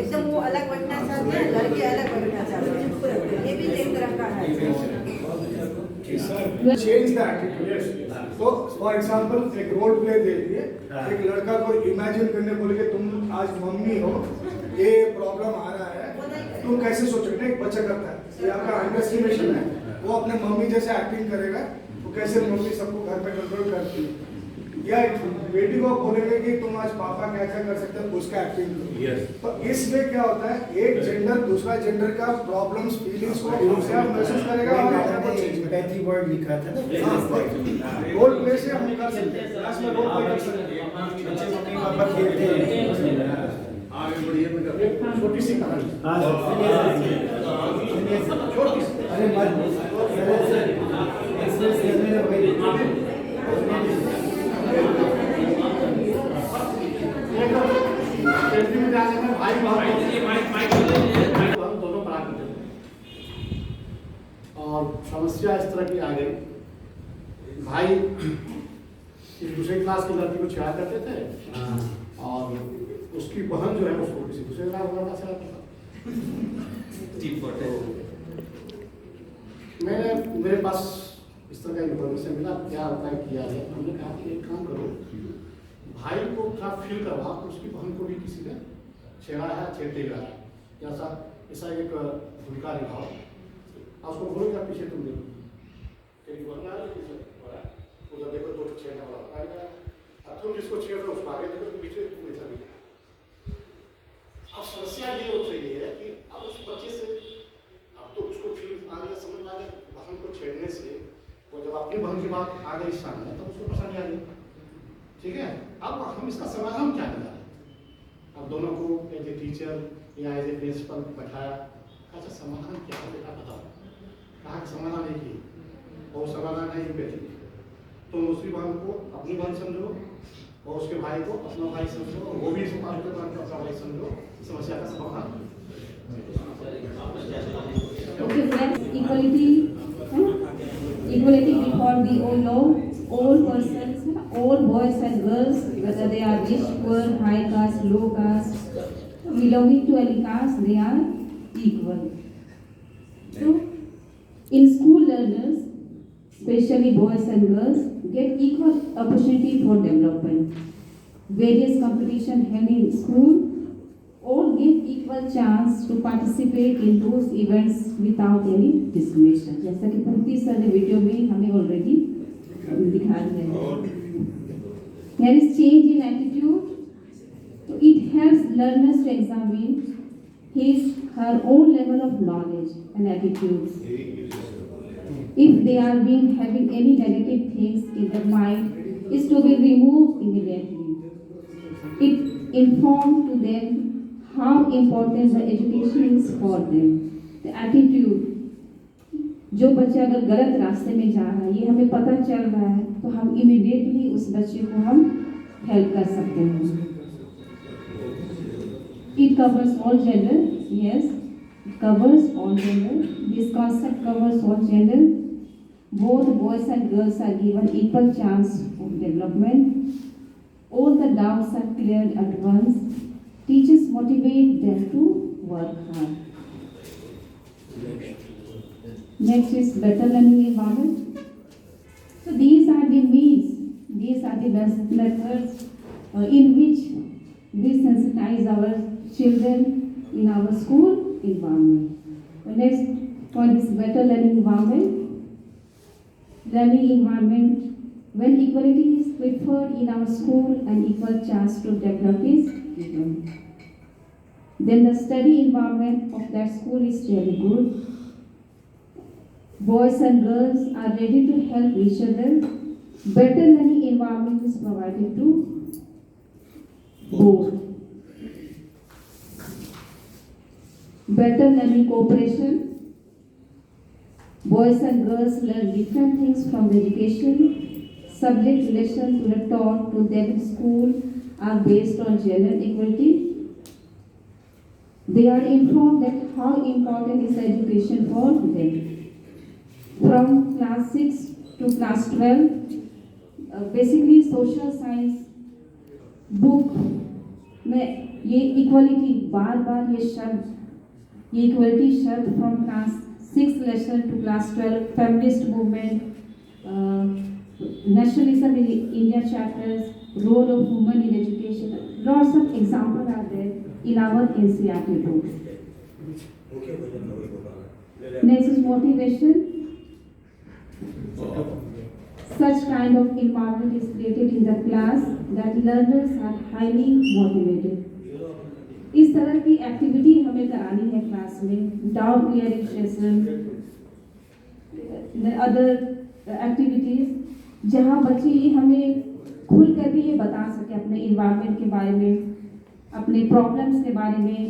एकदम वो अलग बैठना चाहते हैं, लड़के अलग बैठना चाहते हैं। ये भी एक तरह का है। Change the attitude. तो फॉर एग्जांपल एक रोल प्ले दे दिए, एक लड़का को इमेजिन करने बोले कि तुम आज मम्मी हो, ये प्रॉब्लम आ रहा है, तुम कैसे सोचोगे? एक बच्चा करता है, ये आपका अंडर एस्टिमेशन है। वो अपने मम्मी जैसे एक्टिंग करेगा, तो कैसे मम्मी सबको घर पे कंट्रोल करती है। या बेटी को बोलेंगे कि तुम आज पापा क्या क्या कर सकते हो, उसका एक्टिंग करो। तो इसमें क्या होता है, एक जेंडर दूसरा जेंडर का प्रॉब्लम्स फीलिंग्स को महसूस करेगा और अपने को चेंज करेगा। पैथी वर्ड लिखा था ना, रोल प्ले से हम कर सकते हैं, क्लास में रोल प्ले कर सकते हैं, बच्चे मम्मी पापा खेलते हैं। आगे बढ़िए, छोटी सी कहानी। छोटी सी, अरे मत एक्सप्रेस करने में भाई हम दोनों पढ़ा करते थे और समस्या इस तरह की आ गई, भाई एक दूसरे क्लास की लड़की को छेड़ा करते थे और उसकी बहन जो है उसको किसी दूसरे क्लास से छेड़ा करता। मेरे पास इस तरह का इन्फॉर्मेशन मिला, क्या उपाय किया है। हमने कहा कि एक काम करो, भाई को क्या फील करवा तो उसकी बहन को भी किसी ने छेड़ा है, छेड़ते ही रहा है, ऐसा एक भूमिका निभाओ। उसको बोलो क्या पीछे तुम देखो, उधर देखो तो छेड़ने वाला, अब तुम जिसको छेड़ रहे हो उसको आगे देखो, पीछे तुम ऐसा भी। अब समस्या ये हो रही है कि अब उस बच्चे से अब तो उसको फील आ गया, समझ आ गया बहन को छेड़ने से, वो जब अपनी बहन की बात आ गई सामने तब उसको पसंद आ गई। ठीक है, अब हम इसका समाधान क्या निकालें? अब दोनों को एज ए टीचर या एज ए प्रिंसिपल बैठाया, अच्छा समाधान क्या है बेटा बताओ। कहा कि समाधान एक ही, और समाधान है बेटी, तुम दूसरी बहन को अपनी बहन समझो और उसके भाई को अपना भाई समझो, वो भी इस बहन को अपना भाई समझो, समस्या का समाधान। Equality before the law, all persons, all boys and girls, whether they are rich, poor, high caste, low caste, belonging to any caste, they are equal. So, in school learners, especially boys and girls, get equal opportunity for development. Various competition held in school all give equal chance to participate in those events without any discrimination. जैसा कि पूर्ति sir ने video में हमें already दिखा दिया है। There is change in attitude. So it helps learners to examine her own level of knowledge and attitudes. If they are having any negative things in their mind, is to be removed immediately. It informs to them how important the education is for them. The attitude. जो बच्चा अगर गलत रास्ते में जा रहा है, ये हमें पता चल रहा है, तो हम इमीडिएटली उस बच्चे को हम हेल्प कर सकते हैं. It covers all gender. Yes, it covers all gender. This concept covers all gender. Both boys and girls are given equal chance of development. All the doubts are cleared at once. Teachers motivate them to work hard. Next is better learning environment. So these are the means, these are the best methods in which we sensitize our children in our school environment. The next point is better learning environment. Learning environment, when equality is preferred in our school and equal chance to develop is given, then the study environment of that school is really good. Boys and girls are ready to help each other. Better learning environment is provided to both. Better learning cooperation. Boys and girls learn different things from the education. Subject lessons were taught to them in school are based on gender equality. They are informed that how important is education for them. From class 6 to class 12, basically social science book में ये equality बार ये शब्द, ये equality शब्द from class 6 lesson to class 12, feminist movement, nationalism in India chapters, role of women in education, lots of examples are there in our NCERT book. Next is motivation. Such kind of environment is created in the class that learners are highly motivated. इस तरह की activity हमें करानी है class में, doubt clearing session, other activities जहाँ बच्चे ये हमें खुल कर भी ये बता सके अपने इन्वायरमेंट के बारे में, अपने प्रॉब्लम्स के बारे में,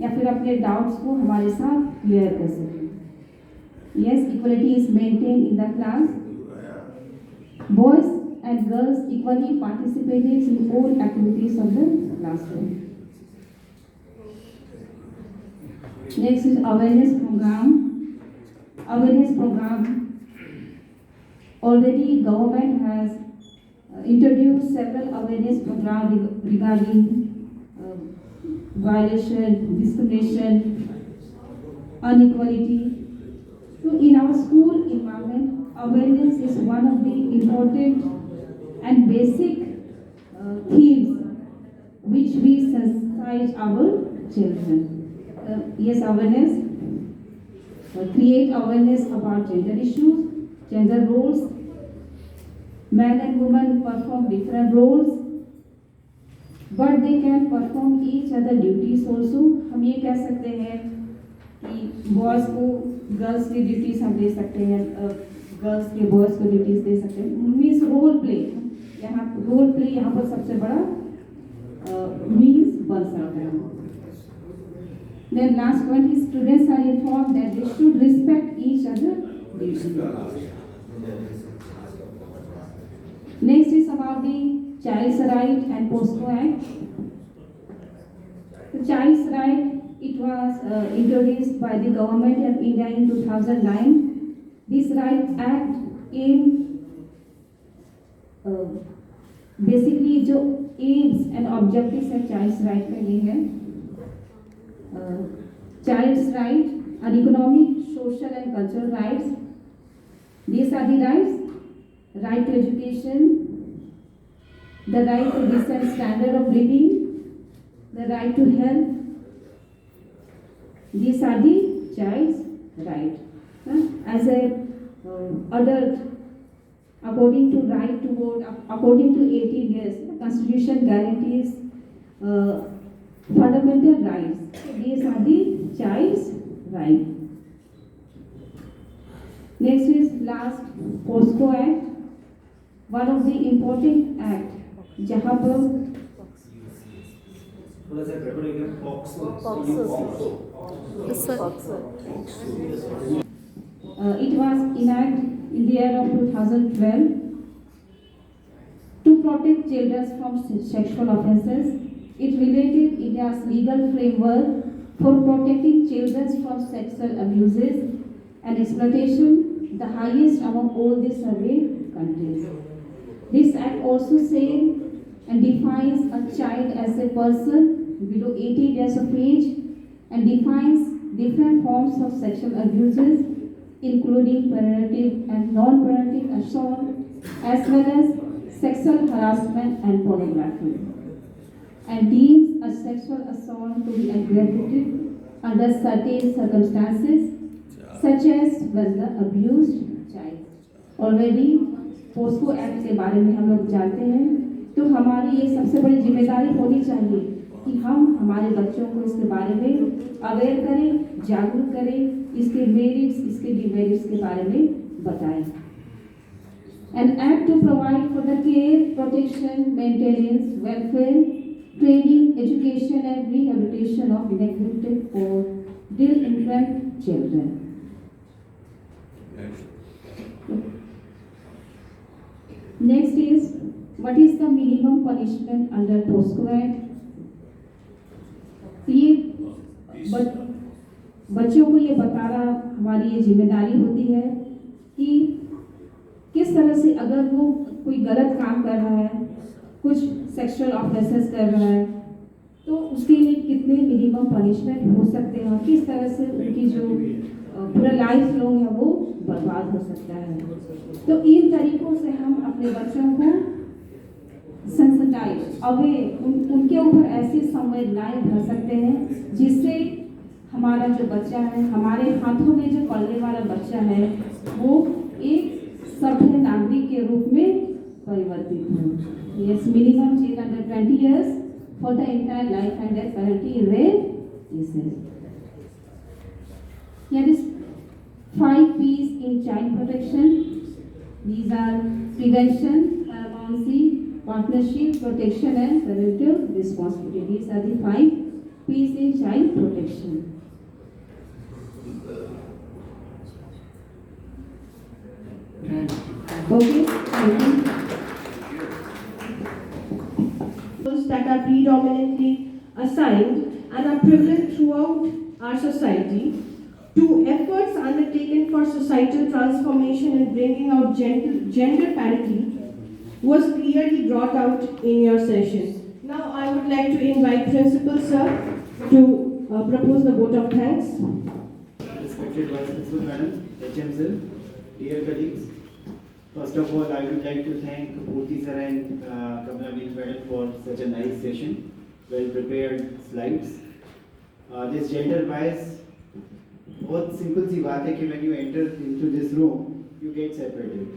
या फिर अपने डाउट्स को हमारे साथ क्लियर कर सकें. Yes, equality is maintained in the class. Boys and girls equally participated in all activities of the classroom. Next is awareness program. Awareness program. Already government has introduced several awareness programs regarding violation, discrimination, inequality. So in our school environment, awareness is one of the important and basic themes which we sensitize our children. Yes, awareness, create awareness about gender issues, gender roles. Men and women perform different roles, but they can perform each other duties also. हम ये कह सकते हैं कि boys को girls की duties हम दे सकते हैं, गर्ल्स के बॉयज को ड्यूटीज दे सकते हैं. मीन्स रोल प्ले, यहाँ पर सबसे बड़ा मीन्स बन सकता है. Then last point is students are informed that they should respect each other. Next is about the Child's Right and POSCO Act. The Child's Right, it was introduced by the government of India in 2009. This Right Act basically जो aims and objectives है Child's Right में ये है. Child's right are economic, social and cultural rights. These are the rights: right to education, the right to decent standard of living, the right to health. These are the child's right. As a adult, according to right to vote, according to 18 years, the Constitution guarantees fundamental rights. These are the child's right. Next is last POSCO Act, one of the important act जहाँ पर थोड़ा सा गड़बड़ हो गया it was enacted in the year of 2012 to protect children from sexual offences. It related India's legal framework for protecting children from sexual abuses and exploitation, the highest among all the surveyed countries. This act also says and defines a child as a person below 18 years of age and defines different forms of sexual abuses, including parental and non-parental assault, as well as sexual harassment and pornography, and deems a sexual assault to be aggravated under certain circumstances, such as when the abused child. Already POCSO act के बारे में हम लोग जानते हैं, तो हमारी ये सबसे बड़ी जिम्मेदारी होनी चाहिए कि हम हमारे बच्चों को इसके बारे में अवेयर करें, जागरूक करें, इसके मेरिट्स, इसके डिमेरिट्स के बारे में बताएं. An act to provide for the care, protection, maintenance, welfare, training, education and rehabilitation of neglected or delinquent children. Next is, what is the minimum punishment under POSCO Act? ये बच्चों को ये बताना हमारी ये जिम्मेदारी होती है कि किस तरह से अगर वो कोई गलत काम कर रहा है, कुछ सेक्सुअल ऑफेंसेस कर रहा है, तो उसके लिए कितने मिनिमम पनिशमेंट हो सकते हैं और किस तरह से उनकी जो पूरा लाइफ लॉन्ग है वो बर्बाद हो सकता है. तो इन तरीकों से हम अपने बच्चों को सेंसिटाइज उनके ऊपर ऐसी संवेदनाएं भर सकते हैं जिससे हमारा जो बच्चा है, हमारे हाथों में जो पलने वाला बच्चा है, वो एक सभ्य नागरिक के रूप में परिवर्तित हो. Yes, minimum jail under 20 years for the entire life and death penalty in rare cases. Here is 5 P's in child protection. These are prevention, paramountcy, partnership, protection and parental responsibility. These are the 5 P's in child protection. Okay, thank you. Those that are predominantly assigned and are prevalent throughout our society, to efforts undertaken for societal transformation and bringing out gender parity was clearly brought out in your session. Now I would like to invite Principal Sir to propose the vote of thanks. Respected Vice Principal Madam, HM Sir, dear colleagues, first of all I would like to thank PURTY Sir and KAMLA MINJ Madam for such a nice session, well prepared slides. This gender bias, बहुत simple सी बात है कि when you enter into this room, you get separated.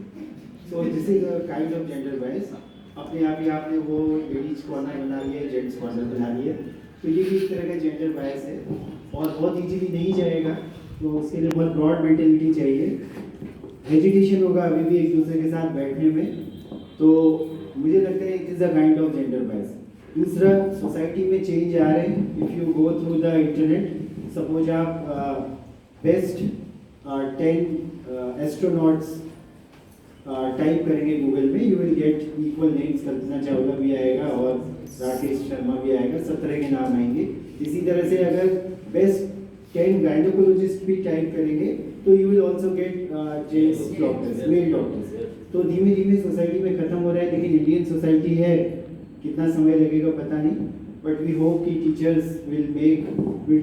So this is a kind of gender bias. अपने आप ही आपने वो ladies corner बना लिया, जेंट्स कॉर्नर बना लिया, तो ये भी एक तरह का जेंडर बायस है और बहुत इजीली नहीं जाएगा. तो उसके लिए बहुत ब्रॉड मेंटेलिटी चाहिए. हेजिटेशन होगा अभी भी एक दूसरे के साथ बैठने में, तो मुझे लगता है it is a kind of gender bias. दूसरा, सोसाइटी में चेंज आ रहे हैं. If you go through the internet, suppose आप बेस्ट 10 एस्ट्रोनॉट्स टाइप करेंगे गूगल में, you will get equal names. Kalpana Chawla भी आएगा और राकेश शर्मा भी आएगा, 17 के नाम आएंगे. इसी तरह से अगर बेस्ट 10 गायनोकोलॉजिस्ट भी टाइप करेंगे तो you will also get gents doctors, male doctors. तो धीमे धीमे सोसाइटी में खत्म हो रहा है. लेकिन इंडियन सोसाइटी है, कितना समय लगेगा पता नहीं, बट वी होप कि teachers will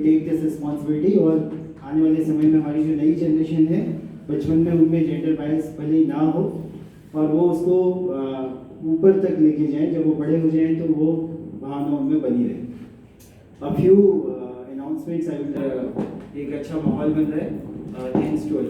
take this responsibility और आने वाले समय में हमारी जो नई जनरेशन है, बचपन में उनमें जेंडर बायस भले ना हो और वो उसको ऊपर तक लेके जाएं. जब वो बड़े हो जाएं तो वो भावना उनमें बनी रहे. A few announcements. एक अच्छा माहौल बन रहा है. Thanks to all.